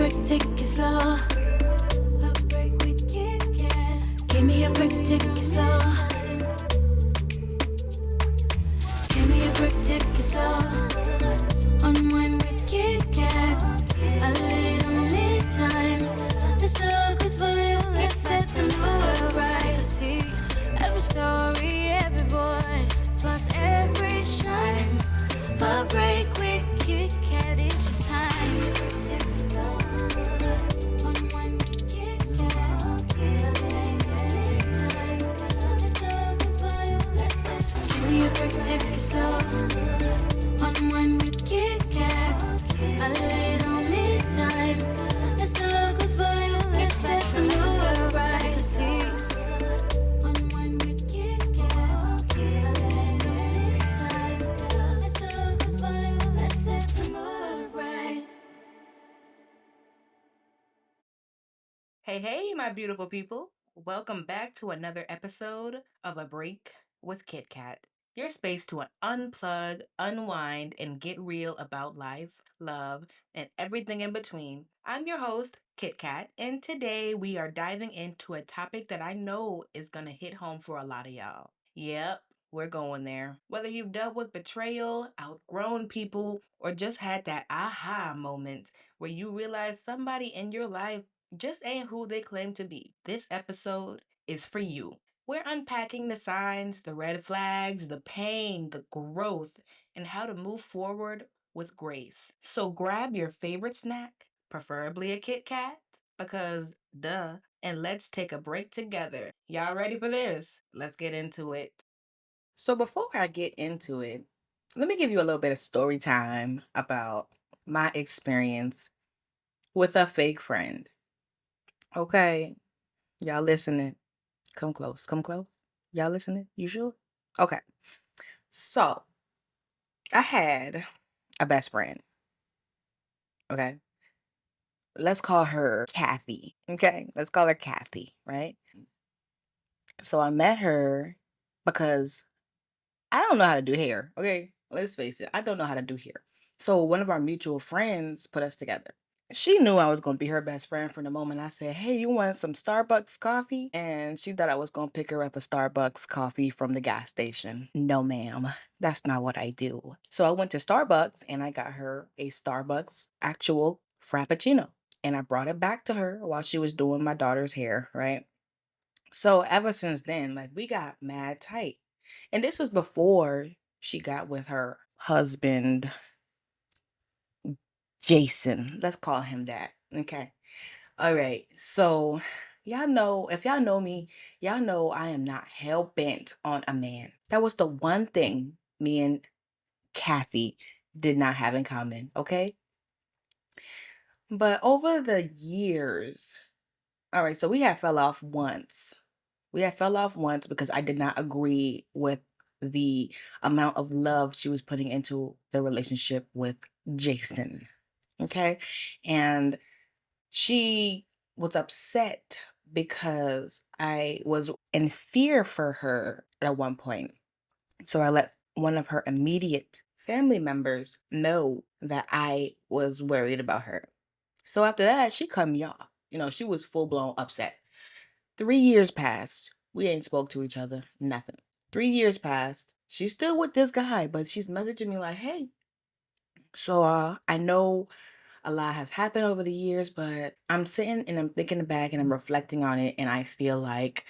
break, take it slow. A break with Kit Kat. Give me a break, take it slow. Give me a break, take it slow. Unwind with Kit Kat. A little me time. This love is for you. Let's set the mood right. See every story, every voice, plus every shine. A break with Kit Kat is your time. Take it slow. Unwind with Kit Kat. Give me a break, take it slow. Unwind with Kit Kat. A little me time. This love is for you. Let's set the mood right. See. Unwind with Kit Kat. A little me time. This love is for you. Let's set the mood right. Hey, hey, my beautiful people. Welcome back to another episode of A Break with Kit Kat, your space to unplug, unwind, and get real about life, love, and everything in between. I'm your host, Kit Kat, and today we are diving into a topic that I know is going to hit home for a lot of y'all. Yep, we're going there. Whether you've dealt with betrayal, outgrown people, or just had that aha moment where you realize somebody in your life just ain't who they claim to be. This episode is for you. We're unpacking the signs, the red flags, the pain, the growth, and how to move forward with grace. So grab your favorite snack, preferably a Kit Kat, because duh, and let's take a break together. Y'all ready for this? Let's get into it. So before I get into it, let me give you a little bit of story time about my experience with a fake friend. Okay, y'all listening? Come close. Come close. Y'all listening? You sure? Okay. So I had a best friend. Okay. Let's call her Kathy. Okay. Let's call her Kathy. Right. So I met her because I don't know how to do hair. Okay. Let's face it. I don't know how to do hair. So one of our mutual friends put us together. She knew I was going to be her best friend from the moment I said, "Hey, you want some Starbucks coffee?" And she thought I was going to pick her up a Starbucks coffee from the gas station. No, ma'am. That's not what I do. So I went to Starbucks and I got her a Starbucks actual Frappuccino. And I brought it back to her while she was doing my daughter's hair, right? So ever since then, like we got mad tight. And this was before she got with her husband, Jason. Let's call him that. Okay. All right. So, y'all know, if y'all know me, y'all know I am not hell bent on a man. That was the one thing me and Kathy did not have in common. Okay. But over the years, all right. So we had fell off once. We had fell off once because I did not agree with the amount of love she was putting into the relationship with Jason. Okay. And she was upset because I was in fear for her at one point. So I let one of her immediate family members know that I was worried about her. So after that, she cut me off. She was full blown upset. 3 years passed. We ain't spoke to each other. Nothing. 3 years passed. She's still with this guy, but she's messaging me like, "Hey, so I know a lot has happened over the years, but I'm sitting and I'm thinking back and I'm reflecting on it, and I feel like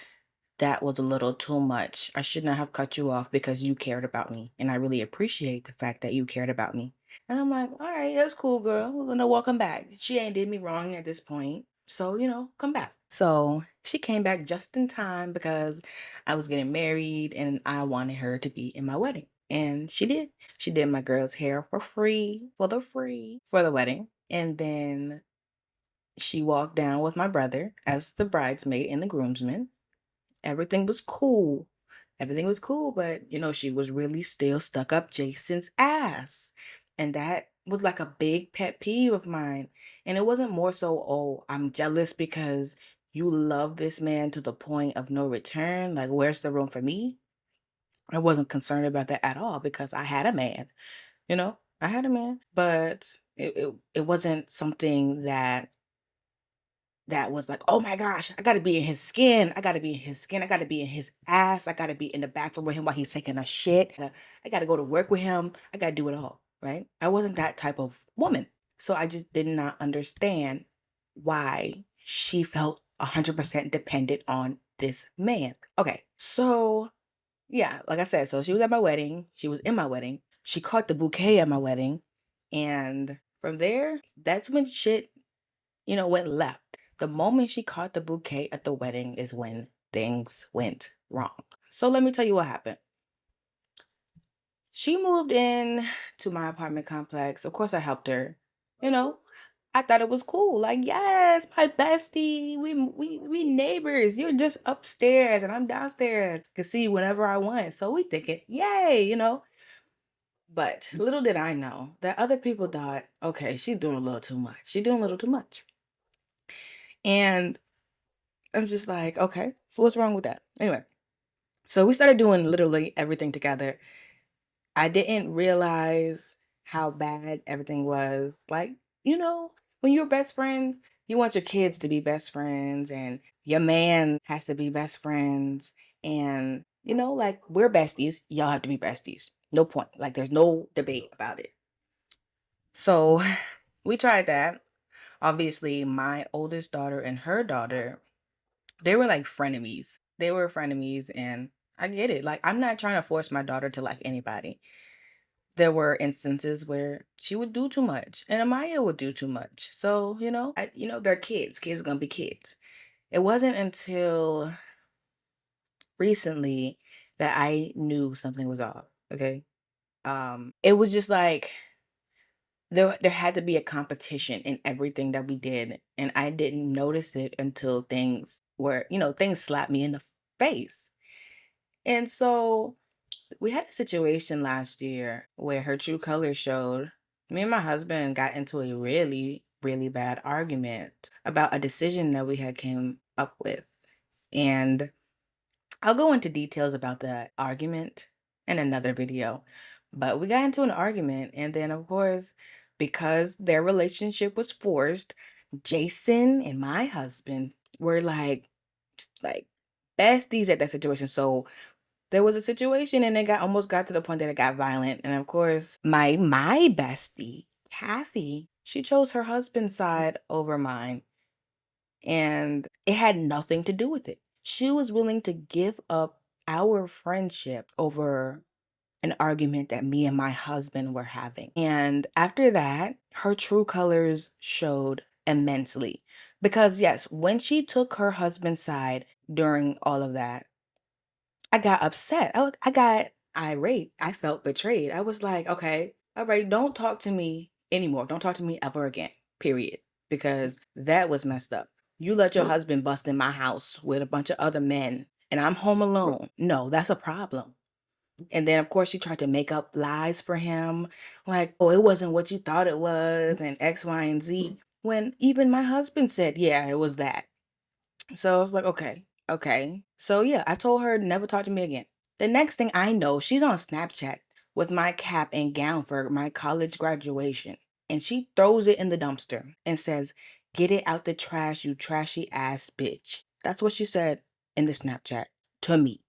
that was a little too much. I should not have cut you off because you cared about me, and I really appreciate the fact that you cared about me." And I'm like, "All right, that's cool, girl. We're gonna welcome back. She ain't did me wrong at this point, so come back." So she came back just in time because I was getting married and I wanted her to be in my wedding. And she did. She did my girl's hair for free, for the wedding. And then she walked down with my brother as the bridesmaid and the groomsman. Everything was cool. Everything was cool, but she was really still stuck up Jason's ass. And that was like a big pet peeve of mine. And it wasn't more so, "Oh, I'm jealous because you love this man to the point of no return. Like, where's the room for me?" I wasn't concerned about that at all because I had a man. I had a man, but it wasn't something that that was like, oh my gosh, I gotta be in his skin. I gotta be in his skin. I gotta be in his ass. I gotta be in the bathroom with him while he's taking a shit. I gotta go to work with him. I gotta do it all, right? I wasn't that type of woman. So I just did not understand why she felt 100% dependent on this man. Okay, so yeah, like I said, so she was at my wedding. She was in my wedding. She caught the bouquet at my wedding. And from there, that's when shit, went left. The moment she caught the bouquet at the wedding is when things went wrong. So let me tell you what happened. She moved in to my apartment complex. Of course, I helped her. You know, I thought it was cool. Like, yes, my bestie. We neighbors. You're just upstairs and I'm downstairs. Can see you whenever I want. So we thinking, yay. But little did I know that other people thought, okay, she's doing a little too much. She's doing a little too much. And I'm just like, okay, what's wrong with that? Anyway, so we started doing literally everything together. I didn't realize how bad everything was. Like, when you're best friends, you want your kids to be best friends, and your man has to be best friends. And, like, we're besties. Y'all have to be besties. No point. Like, there's no debate about it. So we tried that. Obviously, my oldest daughter and her daughter, they were like frenemies. They were frenemies, and I get it. Like, I'm not trying to force my daughter to like anybody. There were instances where she would do too much and Amaya would do too much. So, they're kids. Kids are gonna be kids. It wasn't until recently that I knew something was off. Okay. It was just like there had to be a competition in everything that we did. And I didn't notice it until things slapped me in the face. And so we had a situation last year where her true colors showed. Me and my husband got into a really, really bad argument about a decision that we had came up with. And I'll go into details about that argument in another video. But we got into an argument, and then of course, because their relationship was forced, Jason and my husband were like besties at that situation. So there was a situation and it almost got to the point that it got violent. And of course, my bestie, Kathy, she chose her husband's side over mine. And it had nothing to do with it. She was willing to give up our friendship over an argument that me and my husband were having. And after that, her true colors showed immensely. Because yes, when she took her husband's side during all of that, I got upset. I got irate. I felt betrayed. I was like, okay, all right, don't talk to me anymore. Don't talk to me ever again, period. Because that was messed up. You let your husband bust in my house with a bunch of other men and I'm home alone. No, that's a problem. And then, of course, she tried to make up lies for him. Like, oh, it wasn't what you thought it was, and X, Y, and Z. When even my husband said, yeah, it was that. So I was like, okay, okay. So yeah, I told her never talk to me again. The next thing I know, she's on Snapchat with my cap and gown for my college graduation. And she throws it in the dumpster and says, get it out the trash, you trashy ass bitch. That's what she said in the Snapchat to me.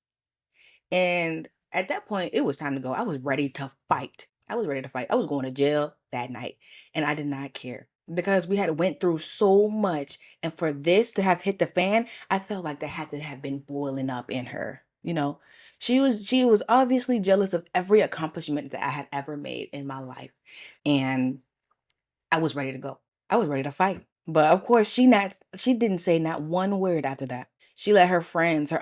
And at that point, it was time to go. I was ready to fight. I was ready to fight. I was going to jail that night, and I did not care because we had went through so much. And for this to have hit the fan, I felt like that had to have been boiling up in her. She was obviously jealous of every accomplishment that I had ever made in my life, and I was ready to go. I was ready to fight. But of course, she didn't say not one word after that. She let her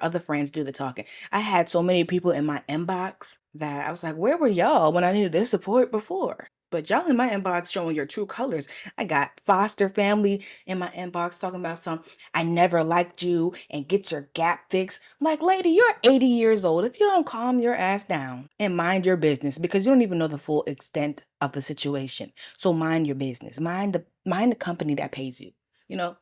other friends do the talking. I had so many people in my inbox that I was like, where were y'all when I needed this support before? But y'all in my inbox showing your true colors. I got foster family in my inbox talking about I never liked you and get your gap fixed. I'm like, lady, you're 80 years old. If you don't calm your ass down and mind your business, because you don't even know the full extent of the situation. So mind your business. Mind the company that pays you. You know,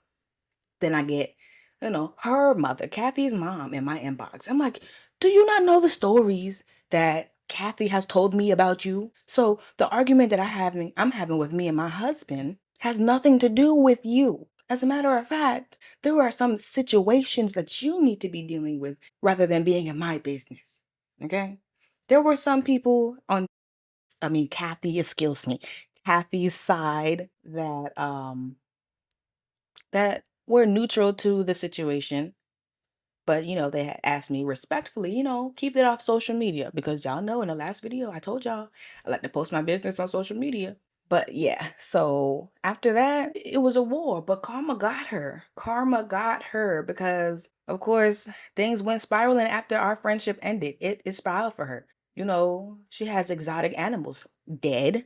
then I get, her mother, Kathy's mom, in my inbox. I'm like, do you not know the stories that Kathy has told me about you? So the argument that I'm having with me and my husband has nothing to do with you. As a matter of fact, there are some situations that you need to be dealing with rather than being in my business. Okay? There were some people on Kathy's side that were neutral to the situation. But, they had asked me respectfully, keep it off social media because y'all know in the last video I told y'all I like to post my business on social media. But yeah, so after that, it was a war, but karma got her. Karma got her because, of course, things went spiraling after our friendship ended. It spiraled for her. She has exotic animals dead,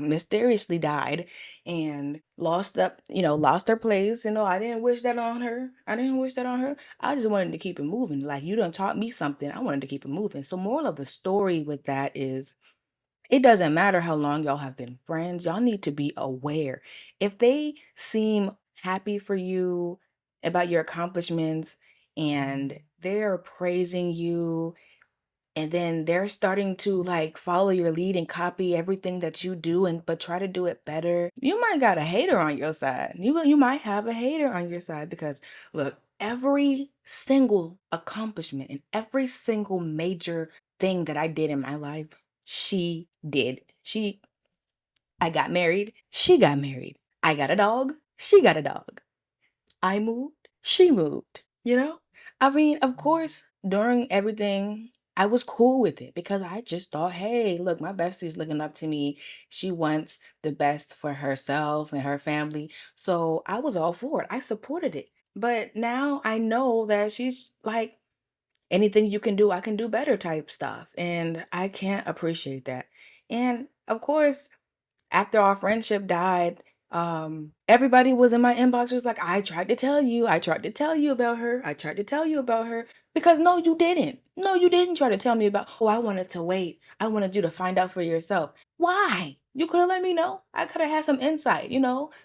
mysteriously died and lost her place. I didn't wish that on her. I just wanted to keep it moving. Like, you done taught me something. I wanted to keep it moving. So moral of the story with that is it doesn't matter how long y'all have been friends. Y'all need to be aware. If they seem happy for you about your accomplishments and they're praising you and then they're starting to like follow your lead and copy everything that you do and but try to do it better, you might got a hater on your side. You might have a hater on your side because look, every single accomplishment and every single major thing that I did in my life, she did. I got married, she got married. I got a dog, she got a dog. I moved, she moved, you know? I mean, of course, during everything, I was cool with it because I just thought, hey, look, my bestie's looking up to me. She wants the best for herself and her family. So I was all for it. I supported it. But now I know that she's like, anything you can do, I can do better type stuff. And I can't appreciate that. And of course, after our friendship died, everybody was in my inbox was like, I tried to tell you about her. I tried to tell you about her. Because no, you didn't. No, you didn't try to tell me about, oh, I wanted to wait. I wanted you to find out for yourself. Why? You could have let me know. I could have had some insight,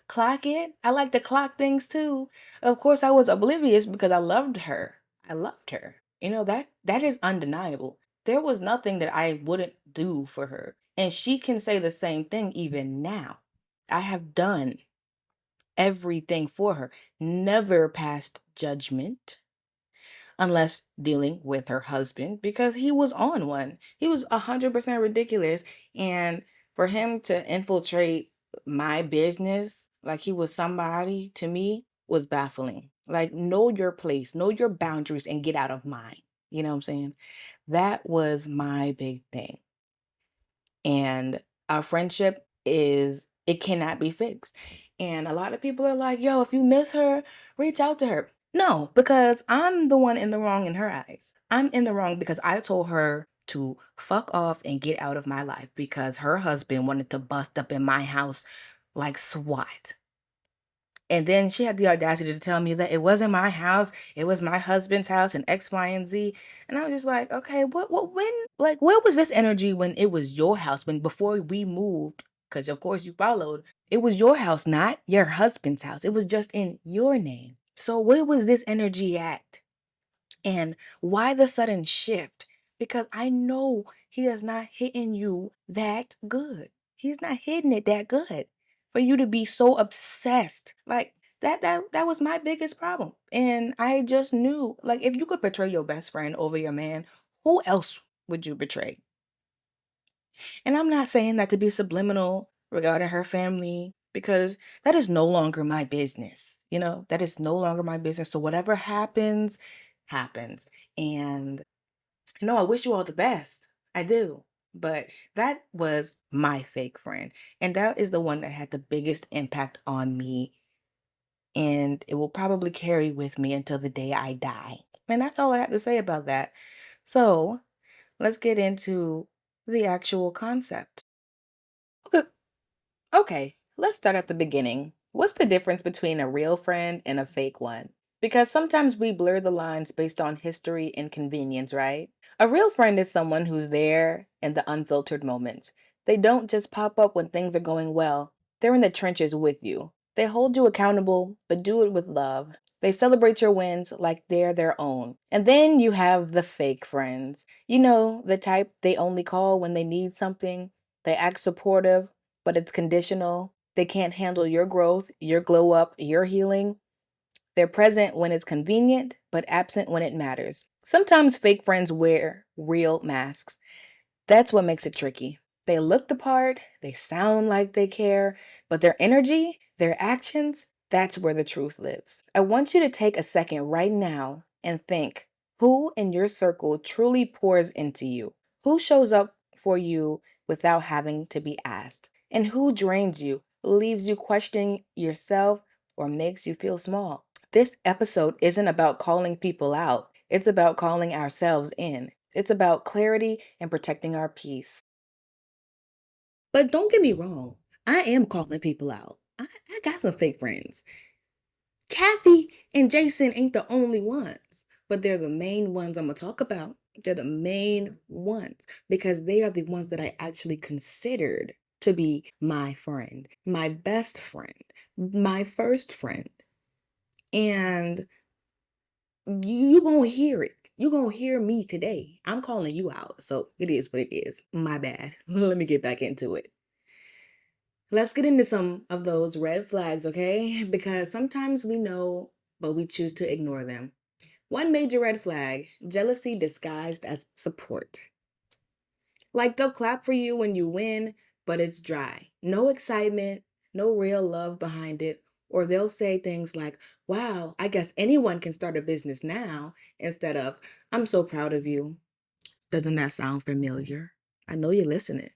clock it. I like to clock things too. Of course, I was oblivious because I loved her. I loved her. That is undeniable. There was nothing that I wouldn't do for her. And she can say the same thing even now. I have done everything for her, never passed judgment unless dealing with her husband because he was on one. He was 100% ridiculous. And for him to infiltrate my business like he was somebody to me was baffling. Like, know your place, know your boundaries, and get out of mine. You know what I'm saying? That was my big thing. And our friendship it cannot be fixed. And a lot of people are like, yo, if you miss her, reach out to her. No, because I'm the one in the wrong in her eyes. I'm in the wrong because I told her to fuck off and get out of my life because her husband wanted to bust up in my house like SWAT. And then she had the audacity to tell me that it wasn't my house, it was my husband's house and X, Y, and Z. And I was just like, okay, when, like, where was this energy when it was your house, when before we moved? Because of course you followed. It was your house, not your husband's house. It was just in your name. So where was this energy at? And why the sudden shift? Because I know he is not hitting you that good. He's not hitting it that good for you to be so obsessed. Like that was my biggest problem. And I just knew, like, if you could betray your best friend over your man, who else would you betray? And I'm not saying that to be subliminal regarding her family because that is no longer my business. That is no longer my business. So whatever happens, happens. And I wish you all the best. I do. But that was my fake friend. And that is the one that had the biggest impact on me. And it will probably carry with me until the day I die. And that's all I have to say about that. So let's get into the actual concept. Okay, okay, let's start at the beginning. What's the difference between a real friend and a fake one? Because sometimes we blur the lines based on history and convenience, right? A real friend is someone who's there in the unfiltered moments. They don't just pop up when things are going well, they're in the trenches with you. They hold you accountable, but do it with love. They celebrate your wins like they're their own. And then you have the fake friends. The type they only call when they need something. They act supportive, but it's conditional. They can't handle your growth, your glow up, your healing. They're present when it's convenient, but absent when it matters. Sometimes fake friends wear real masks. That's what makes it tricky. They look the part, they sound like they care, but their energy, their actions, that's where the truth lives. I want you to take a second right now and think, who in your circle truly pours into you? Who shows up for you without having to be asked? And who drains you, leaves you questioning yourself, or makes you feel small? This episode isn't about calling people out, it's about calling ourselves in. It's about clarity and protecting our peace. But don't get me wrong, I am calling people out. I got some fake friends. Kathy and Jason ain't the only ones, but they're the main ones I'm gonna talk about. They're the main ones because they are the ones that I actually considered to be my friend, my best friend, my first friend. And you gonna hear it. You gonna hear me today. I'm calling you out. So it is what it is. My bad. Let me get back into it. Let's get into some of those red flags, okay? Because sometimes we know, but we choose to ignore them. One major red flag, jealousy disguised as support. Like they'll clap for you when you win, but it's dry. No excitement, no real love behind it. Or they'll say things like, wow, I guess anyone can start a business now, instead of, I'm so proud of you. Doesn't that sound familiar? I know you're listening.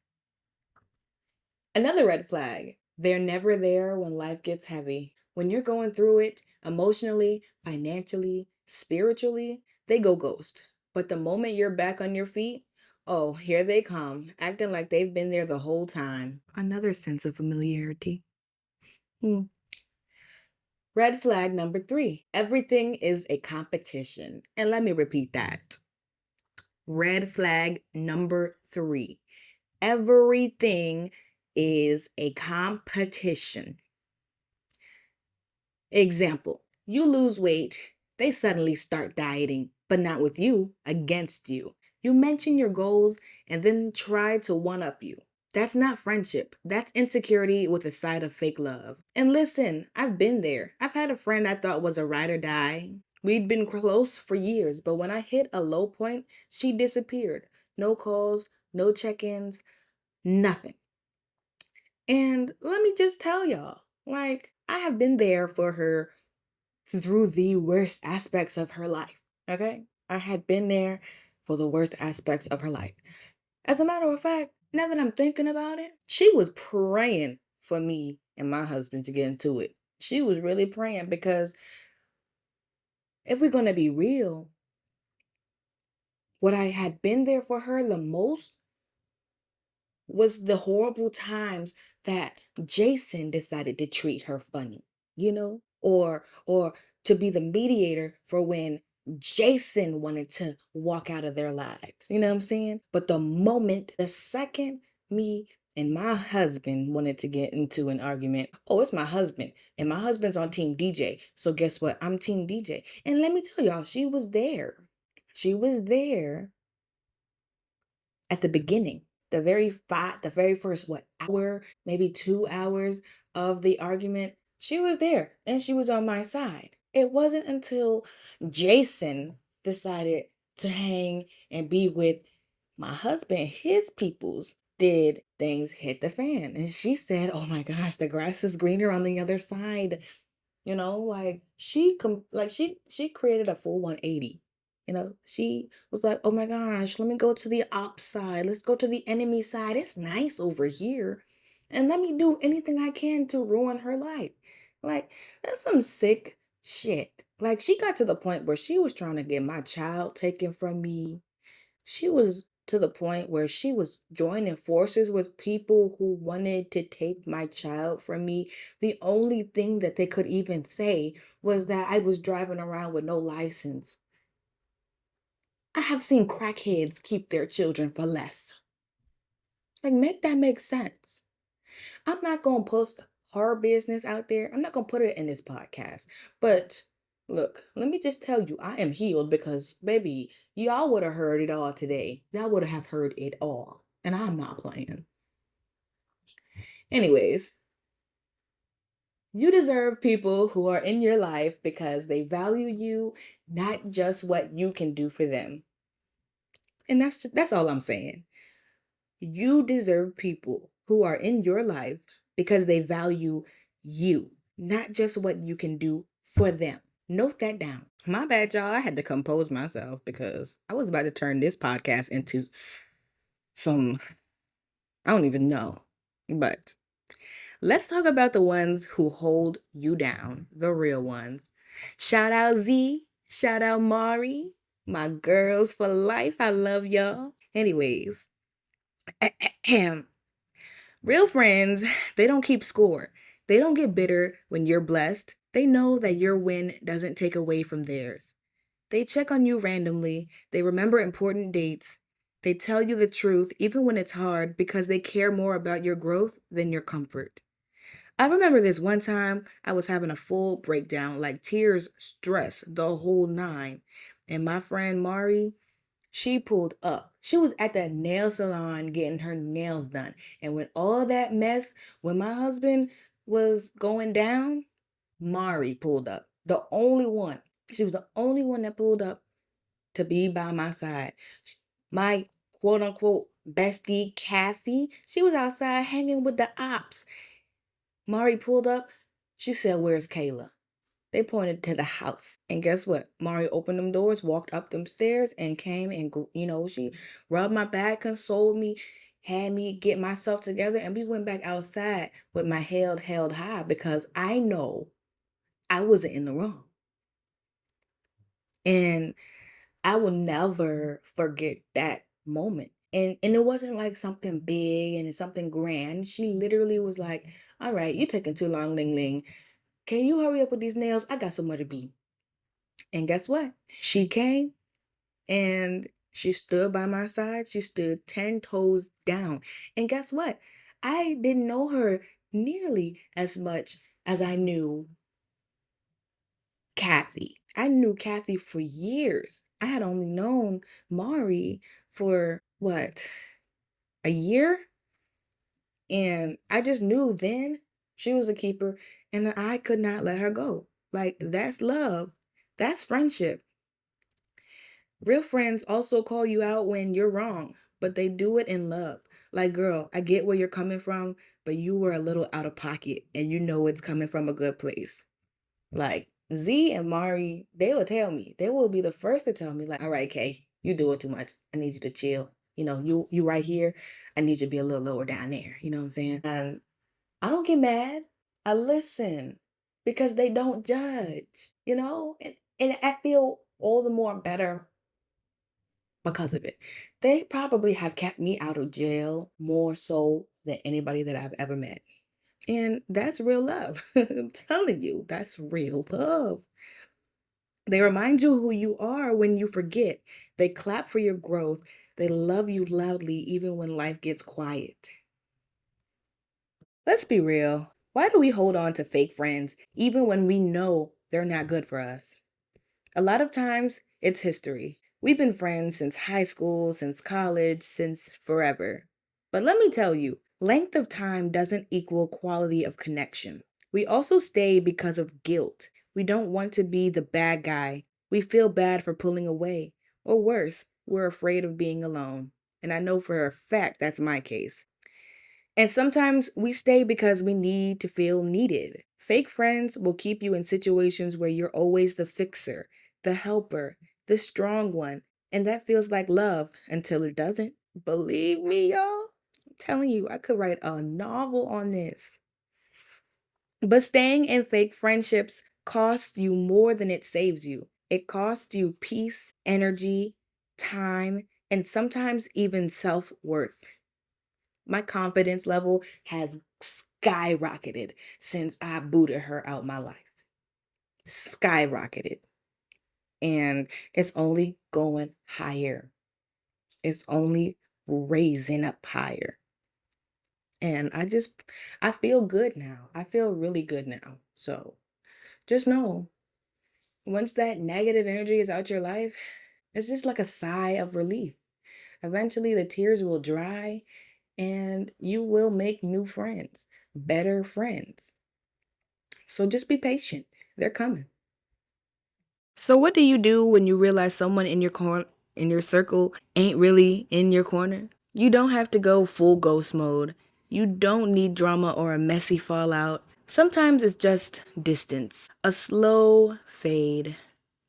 Another red flag, they're never there when life gets heavy. When you're going through it emotionally, financially, spiritually, they go ghost. But the moment you're back on your feet, oh, here they come, acting like they've been there the whole time. Another sense of familiarity. Hmm. Red flag number 3, everything is a competition. And let me repeat that. Red flag number 3, everything is a competition. Example, you lose weight, they suddenly start dieting, but not with you, against you. You mention your goals and then try to one up you. That's not friendship. That's insecurity with a side of fake love. And listen, I've been there. I've had a friend I thought was a ride or die. We'd been close for years, but when I hit a low point, she disappeared. No calls, no check ins, nothing. And let me just tell y'all, like, I have been there for her through the worst aspects of her life. Okay? I had been there for the worst aspects of her life. As a matter of fact, now that I'm thinking about it, she was praying for me and my husband to get into it. She was really praying because if we're going to be real, what I had been there for her the most was the horrible times that Jason decided to treat her funny, or to be the mediator for when Jason wanted to walk out of their lives. You know what I'm saying? But the second me and my husband wanted to get into an argument, oh, it's my husband, and my husband's on Team DJ. So guess what? I'm Team DJ. And let me tell y'all, she was there. She was there at the beginning, the very first hour, maybe 2 hours of the argument. She was there and she was on my side. It wasn't until Jason decided to hang and be with my husband, his peoples, did things hit the fan. And she said, oh my gosh, the grass is greener on the other side. Like she created a full 180. She was like, oh my gosh, let me go to the op side. Let's go to the enemy side. It's nice over here. And let me do anything I can to ruin her life. Like, that's some sick shit. Like, she got to the point where she was trying to get my child taken from me. She was to the point where she was joining forces with people who wanted to take my child from me. The only thing that they could even say was that I was driving around with no license. I have seen crackheads keep their children for less. Like, make that make sense. I'm not going to post her business out there. I'm not going to put it in this podcast. But look, let me just tell you, I am healed because, baby, y'all would have heard it all today. Y'all would have heard it all. And I'm not playing. Anyways, You deserve people who are in your life because they value you, not just what you can do for them. And that's all I'm saying. You deserve people who are in your life because they value you, not just what you can do for them. Note that down. My bad, y'all. I had to compose myself because I was about to turn this podcast into some, I don't even know. But let's talk about the ones who hold you down, the real ones. Shout out Z, shout out Mari, my girls for life. I love y'all. Anyways, real friends, they don't keep score. They don't get bitter when you're blessed. They know that your win doesn't take away from theirs. They check on you randomly. They remember important dates. They tell you the truth even when it's hard because they care more about your growth than your comfort. I remember this one time I was having a full breakdown, like tears, stress, the whole nine. And my friend Mari, she pulled up. She was at the nail salon getting her nails done. And when all that mess, when my husband was going down, Mari pulled up. The only one. She was the only one that pulled up to be by my side. My quote unquote bestie, Kathy, she was outside hanging with the ops. Mari pulled up. She said, "Where's Kayla?" They pointed to the house. And guess what? Mari opened them doors, walked up them stairs, and came and, she rubbed my back, consoled me, had me get myself together. And we went back outside with my head held high because I know I wasn't in the wrong. And I will never forget that moment. And it wasn't like something big and it's something grand. She literally was like, "All right, you're taking too long, Ling Ling. Can you hurry up with these nails? I got somewhere to be." And guess what? She came and she stood by my side. She stood 10 toes down. And guess what? I didn't know her nearly as much as I knew Kathy. I knew Kathy for years. I had only known Mari for what, a year? And I just knew then she was a keeper and that I could not let her go. Like, that's love. That's friendship. Real friends also call you out when you're wrong, but they do it in love. Like, girl, I get where you're coming from, but you were a little out of pocket and you know it's coming from a good place. Like Z and Mari, they will tell me. They will be the first to tell me, like, "All right, Kay, you doing too much. I need you to chill. You right here. I need you to be a little lower down there." You know what I'm saying? And I don't get mad. I listen because they don't judge. And I feel all the more better because of it. They probably have kept me out of jail more so than anybody that I've ever met. And that's real love. I'm telling you, that's real love. They remind you who you are when you forget. They clap for your growth. They love you loudly even when life gets quiet. Let's be real. Why do we hold on to fake friends even when we know they're not good for us? A lot of times, it's history. We've been friends since high school, since college, since forever. But let me tell you, length of time doesn't equal quality of connection. We also stay because of guilt. We don't want to be the bad guy. We feel bad for pulling away. Or worse, we're afraid of being alone. And I know for a fact that's my case. And sometimes we stay because we need to feel needed. Fake friends will keep you in situations where you're always the fixer, the helper, the strong one, and that feels like love until it doesn't. Believe me, y'all. I'm telling you, I could write a novel on this. But staying in fake friendships costs you more than it saves you. It costs you peace, energy, time, and sometimes even self worth. My confidence level has skyrocketed since I booted her out my life. Skyrocketed. And it's only going higher. It's only raising up higher. And I feel good now. I feel really good now. So just know, once that negative energy is out your life, it's just like a sigh of relief. Eventually, the tears will dry and you will make new friends, better friends. So just be patient. They're coming. So what do you do when you realize someone in your circle ain't really in your corner? You don't have to go full ghost mode. You don't need drama or a messy fallout. Sometimes it's just distance, a slow fade,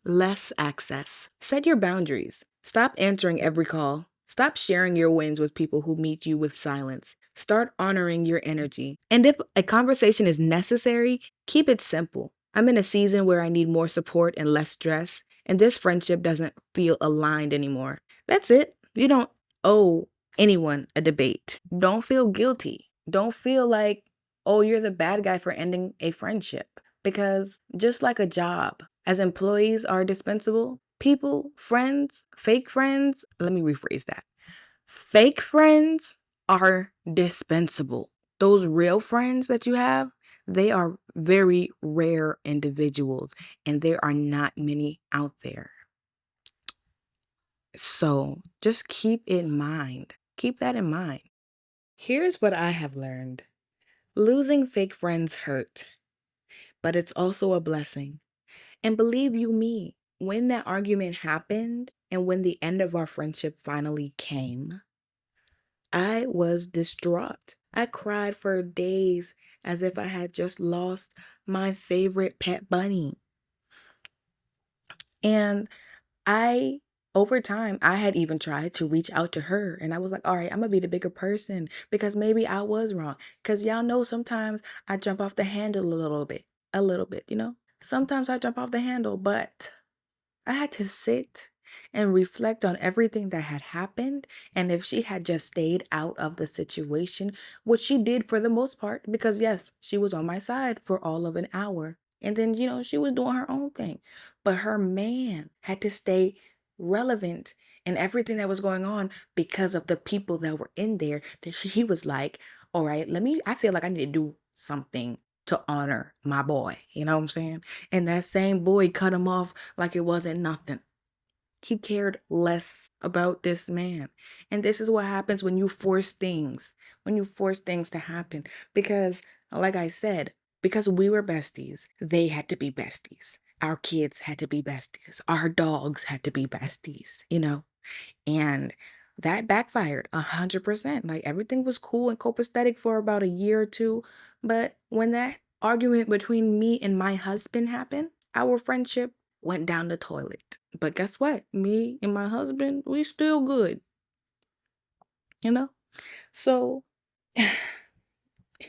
less access. Set your boundaries. Stop answering every call. Stop sharing your wins with people who meet you with silence. Start honoring your energy. And if a conversation is necessary, keep it simple. I'm in a season where I need more support and less stress, and this friendship doesn't feel aligned anymore. That's it. You don't owe anyone a debate. Don't feel guilty. Don't feel like, oh, you're the bad guy for ending a friendship. Because just like a job, as employees are dispensable, people, friends, fake friends, let me rephrase that. Fake friends are dispensable. Those real friends that you have, they are very rare individuals, and there are not many out there. So just keep it in mind. Keep that in mind. Here's what I have learned. Losing fake friends hurt, but it's also a blessing. And believe you me, when that argument happened and when the end of our friendship finally came, I was distraught. I cried for days as if I had just lost my favorite pet bunny. And over time, I had even tried to reach out to her. And I was like, all right, I'm going to be the bigger person because maybe I was wrong. Because y'all know sometimes I jump off the handle a little bit, you know? Sometimes I jump off the handle, but I had to sit and reflect on everything that had happened. And if she had just stayed out of the situation, which she did for the most part, because yes, she was on my side for all of an hour. And then, she was doing her own thing. But her man had to stay relevant in everything that was going on because of the people that were in there. That he was like, all right, I feel like I need to do something to honor my boy. You know what I'm saying? And that same boy cut him off like it wasn't nothing. He cared less about this man. And this is what happens when you force things to happen. Because, like I said, because we were besties, they had to be besties. Our kids had to be besties. Our dogs had to be besties. And that backfired 100%. Like everything was cool and copacetic for about a year or two. But when that argument between me and my husband happened, our friendship went down the toilet. But guess what? Me and my husband, we still good. You know? So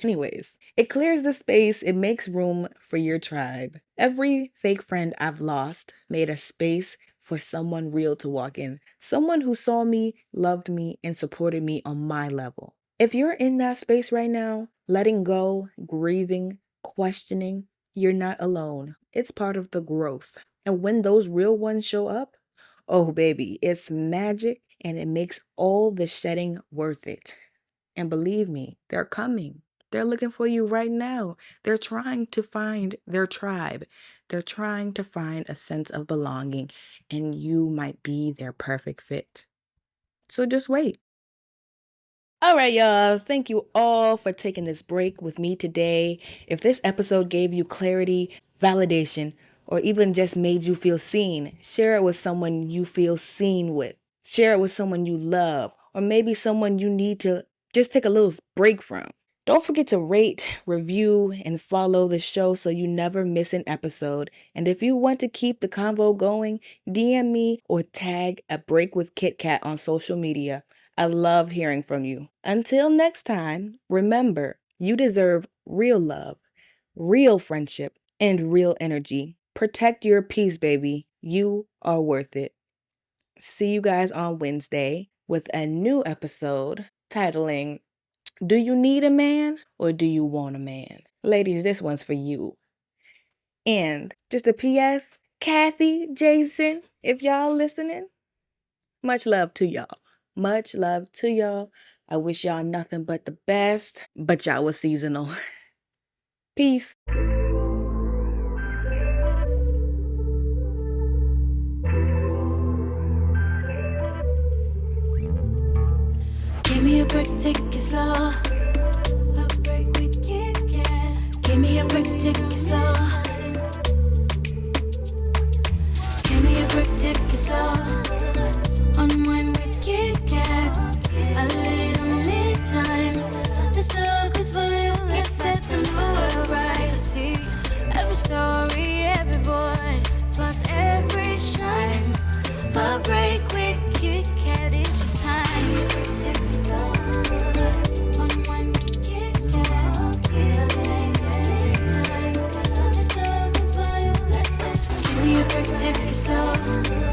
anyways, it clears the space, it makes room for your tribe. Every fake friend I've lost made a space for someone real to walk in, someone who saw me, loved me, and supported me on my level. If you're in that space right now, letting go, grieving, questioning, you're not alone. It's part of the growth. And when those real ones show up, oh baby, it's magic and it makes all the shedding worth it. And believe me, they're coming. They're looking for you right now. They're trying to find their tribe. They're trying to find a sense of belonging, and you might be their perfect fit. So just wait. All right, y'all. Thank you all for taking this break with me today. If this episode gave you clarity, validation, or even just made you feel seen, share it with someone you feel seen with. Share it with someone you love, or maybe someone you need to just take a little break from. Don't forget to rate, review, and follow the show so you never miss an episode. And if you want to keep the convo going, DM me or tag a break with Kit Kat on social media. I love hearing from you. Until next time, remember, you deserve real love, real friendship, and real energy. Protect your peace, baby. You are worth it. See you guys on Wednesday with a new episode titling, Do You Need a Man or Do You Want a Man? Ladies, this one's for you. And just a PS, Kathy, Jason, if y'all listening, much love to y'all. Much love to y'all. I wish y'all nothing but the best, but y'all was seasonal. Peace. Give me a break, take it slow. A break with Kit Kat. Give me a brick, take it slow. Give me a brick, take it slow. Unwind with Kit Kat. A little me time. This look is for you. Let's set the mood right. See every story, every voice, plus every shine. A break with Kit Kat, it's your time. Take it slow. Unwind with Kit Kat. This look is for you. Let's set the mood right. Give me a break, take it slow.